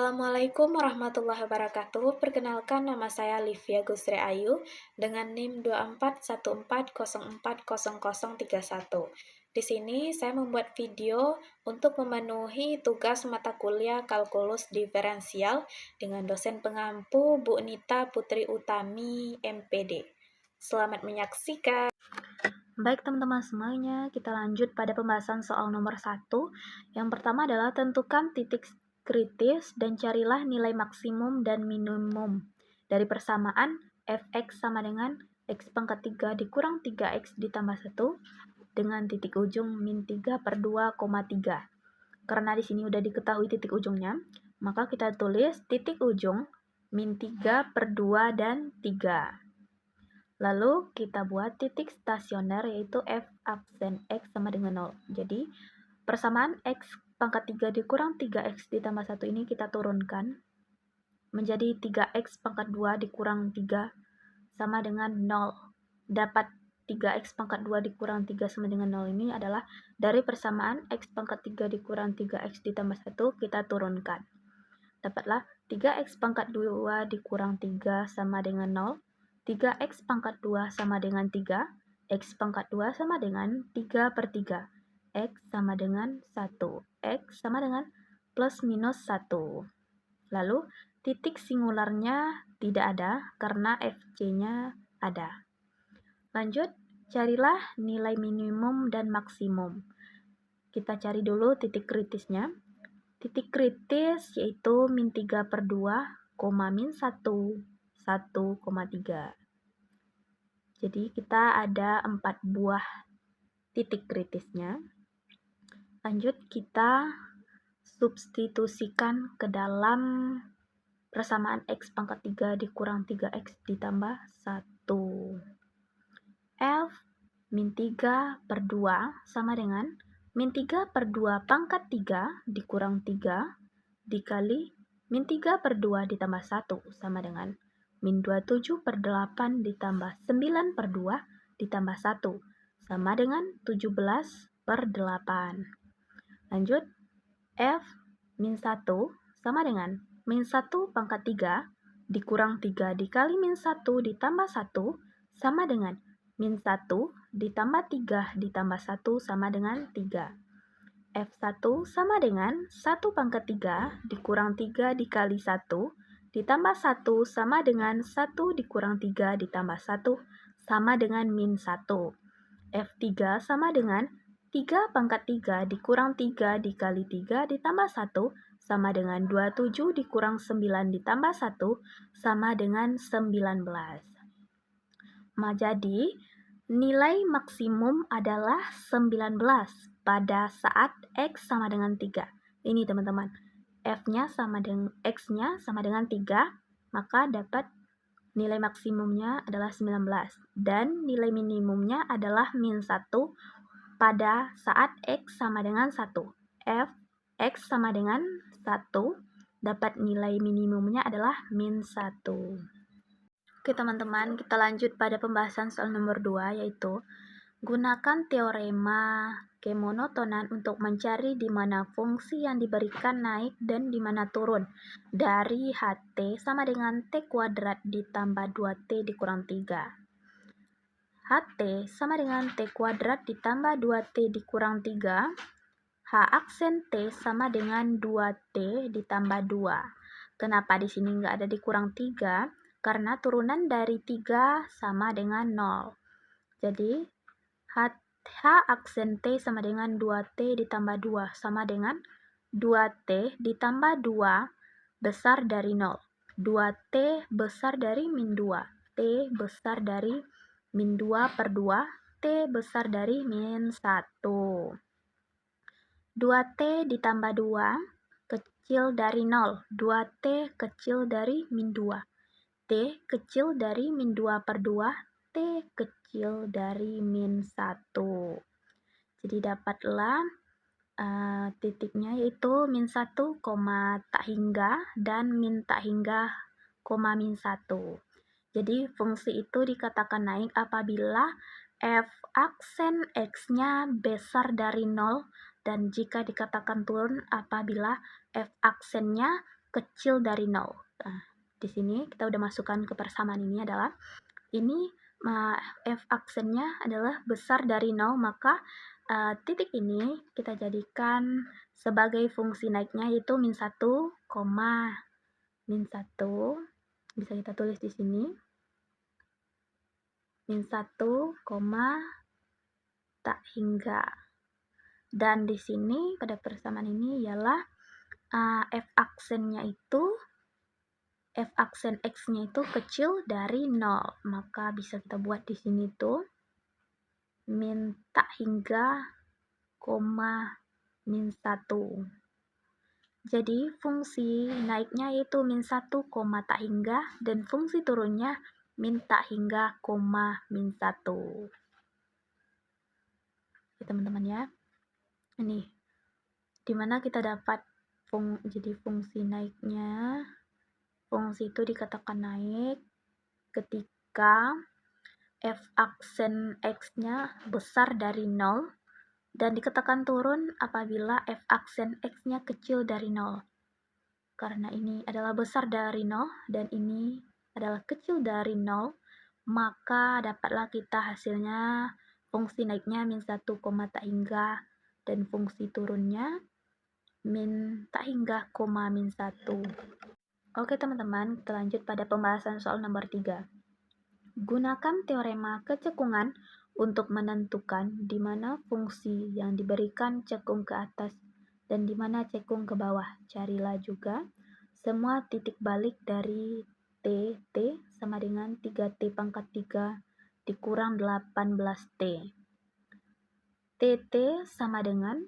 Assalamualaikum warahmatullahi wabarakatuh. Perkenalkan, nama saya Livia Gusri Ayu dengan NIM 2414040031. Di sini saya membuat video untuk memenuhi tugas mata kuliah kalkulus diferensial dengan dosen pengampu Bu Nita Putri Utami, MPD. Selamat menyaksikan. Baik teman-teman semuanya, kita lanjut pada pembahasan soal nomor 1. Yang pertama adalah tentukan titik kritis dan carilah nilai maksimum dan minimum dari persamaan fx sama dengan x pangkat 3 dikurang 3x ditambah 1 dengan titik ujung min 3 per 2,3. Karena di sini udah diketahui titik ujungnya, maka kita tulis titik ujung min 3 per 2 dan 3. Lalu kita buat titik stasioner yaitu f absen x sama dengan 0. Jadi persamaan x pangkat 3 dikurang 3x ditambah 1 ini kita turunkan menjadi 3x pangkat 2 dikurang 3 sama dengan 0. Dapat 3x pangkat 2 dikurang 3 sama dengan 0 ini adalah dari persamaan x pangkat 3 dikurang 3x ditambah 1 kita turunkan. Dapatlah 3x pangkat 2 dikurang 3 sama dengan 0. 3x pangkat 2 sama dengan 3, x pangkat 2 sama dengan 3 per 3, x sama dengan 1, x sama dengan plus minus 1. Lalu titik singularnya tidak ada karena fc-nya ada. Lanjut, carilah nilai minimum dan maksimum. Kita cari dulu titik kritisnya. Titik kritis yaitu min 3 per 2, min 1, 1,3. Jadi kita ada 4 buah titik kritisnya. Lanjut kita substitusikan ke dalam persamaan x pangkat 3 dikurang 3x ditambah 1. F min 3 per 2 sama dengan min 3 per 2 pangkat 3 dikurang 3 dikali min 3 per 2 ditambah 1 sama dengan min 27 per 8 ditambah 9 per 2 ditambah 1 sama dengan 17 per 8. Lanjut, F min 1 sama dengan min 1 pangkat 3 dikurang 3 dikali min 1 ditambah 1 sama dengan min 1 ditambah 3 ditambah 1 sama dengan 3. F1 sama dengan 1 pangkat 3 dikurang 3 dikali 1 ditambah 1 sama dengan 1 dikurang 3 ditambah 1 sama dengan min 1. F3 sama dengan 3 pangkat 3 dikurang 3 dikali 3 ditambah 1 sama dengan 27 dikurang 9 ditambah 1 sama dengan 19. Jadi nilai maksimum adalah 19 pada saat x sama dengan 3. Ini teman-teman, f-nya sama dengan x-nya sama dengan 3, maka dapat nilai maksimumnya adalah 19 dan nilai minimumnya adalah min 1 pada saat x sama dengan 1. F x sama dengan 1 dapat nilai minimumnya adalah min 1. Oke teman-teman, kita lanjut pada pembahasan soal nomor 2 yaitu gunakan teorema kemonotonan untuk mencari di mana fungsi yang diberikan naik dan di mana turun dari ht sama dengan t kuadrat ditambah 2t dikurang 3. ht sama dengan t kuadrat ditambah 2t dikurang 3. H aksen t sama dengan 2t ditambah 2. Kenapa di sini nggak ada dikurang 3? Karena turunan dari 3 sama dengan 0. Jadi H aksen T sama dengan 2T ditambah 2 sama dengan 2T ditambah 2 besar dari 0. 2T besar dari min 2. T besar dari min 2 per 2. T besar dari min 1. 2T ditambah 2 kecil dari 0. 2T kecil dari min 2. T kecil dari min 2 per 2, T kecil dari min 1. Jadi dapatlah titiknya yaitu min 1, tak hingga dan min tak hingga, min 1. Jadi fungsi itu dikatakan naik apabila f aksen x-nya besar dari 0 dan jika dikatakan turun apabila f aksennya kecil dari 0. Nah, di sini kita udah masukkan ke persamaan ini adalah ini f aksennya adalah besar dari 0, maka titik ini kita jadikan sebagai fungsi naiknya, yaitu min 1, min 1. Bisa kita tulis di sini. Min 1, tak hingga. Dan di sini pada persamaan ini ialah f aksen x-nya itu kecil dari 0. Maka bisa kita buat di sini tuh min tak hingga, min 1. Jadi fungsi naiknya yaitu min 1, tak hingga, dan fungsi turunnya min tak hingga, min 1. Ya, teman-teman ya. Ini dimana kita dapat jadi fungsi naiknya. Fungsi itu dikatakan naik ketika f aksen x-nya besar dari 0, dan dikatakan turun apabila f aksen x-nya kecil dari 0. Karena ini adalah besar dari 0 dan ini adalah kecil dari 0, maka dapatlah kita hasilnya fungsi naiknya min 1, tak hingga, dan fungsi turunnya min tak hingga, min 1. Oke teman-teman, kita lanjut pada pembahasan soal nomor 3. Gunakan teorema kecekungan untuk menentukan di mana fungsi yang diberikan cekung ke atas dan di mana cekung ke bawah. Carilah juga semua titik balik dari T sama dengan 3T pangkat 3 dikurang 18T. TT sama dengan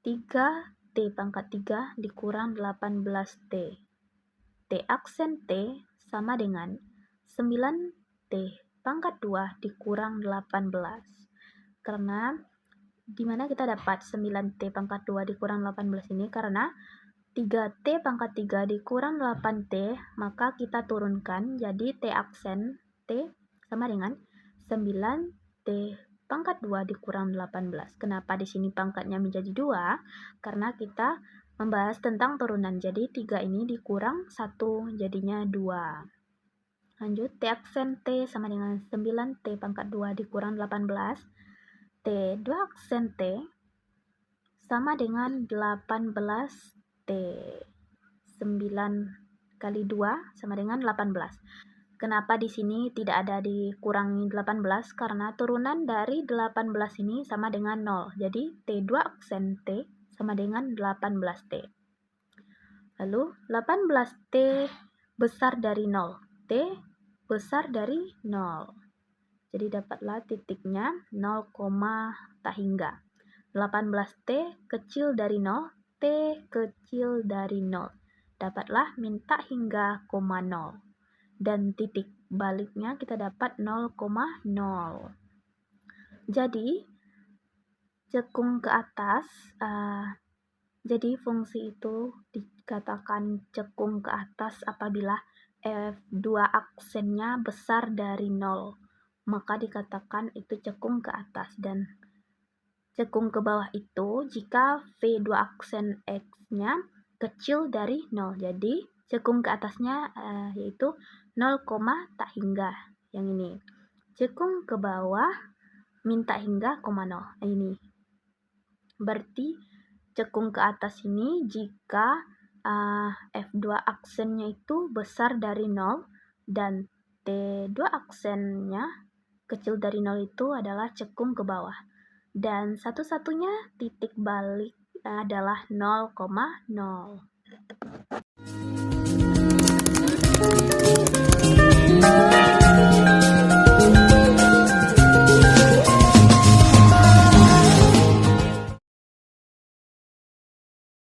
3T pangkat 3 dikurang 18T. T aksen T sama dengan 9T pangkat 2 dikurang 18. Karena dimana kita dapat 9T pangkat 2 dikurang 18 ini? Karena 3T pangkat 3 dikurang 8T, maka kita turunkan jadi T aksen T sama dengan 9T pangkat 2 dikurang 18. Kenapa di sini pangkatnya menjadi 2? Karena kita membahas tentang turunan. Jadi 3 ini dikurang 1 jadinya 2. Lanjut, T aksen T sama dengan 9T pangkat 2 dikurang 18. T 2 aksen T sama dengan 18T. 9 kali 2 sama dengan 18. Kenapa di sini tidak ada dikurangi 18? Karena turunan dari 18 ini sama dengan 0. Jadi T2 aksen T sama dengan 18T. Lalu 18T besar dari 0. T besar dari 0. Jadi dapatlah titiknya 0, tak hingga. 18T kecil dari 0. T kecil dari 0. Dapatlah min tak hingga, 0. Dan titik baliknya kita dapat 0,0. Jadi cekung ke atas, jadi fungsi itu dikatakan cekung ke atas apabila F2 aksennya besar dari 0, maka dikatakan itu cekung ke atas. Dan cekung ke bawah itu jika V2 aksen X-nya kecil dari 0. Jadi cekung ke atasnya yaitu 0, tak hingga, yang ini. Cekung ke bawah min tak hingga, 0. Nah, ini berarti cekung ke atas ini jika F2 aksennya itu besar dari 0 dan T2 aksennya kecil dari 0 itu adalah cekung ke bawah. Dan satu-satunya titik balik adalah 0,0.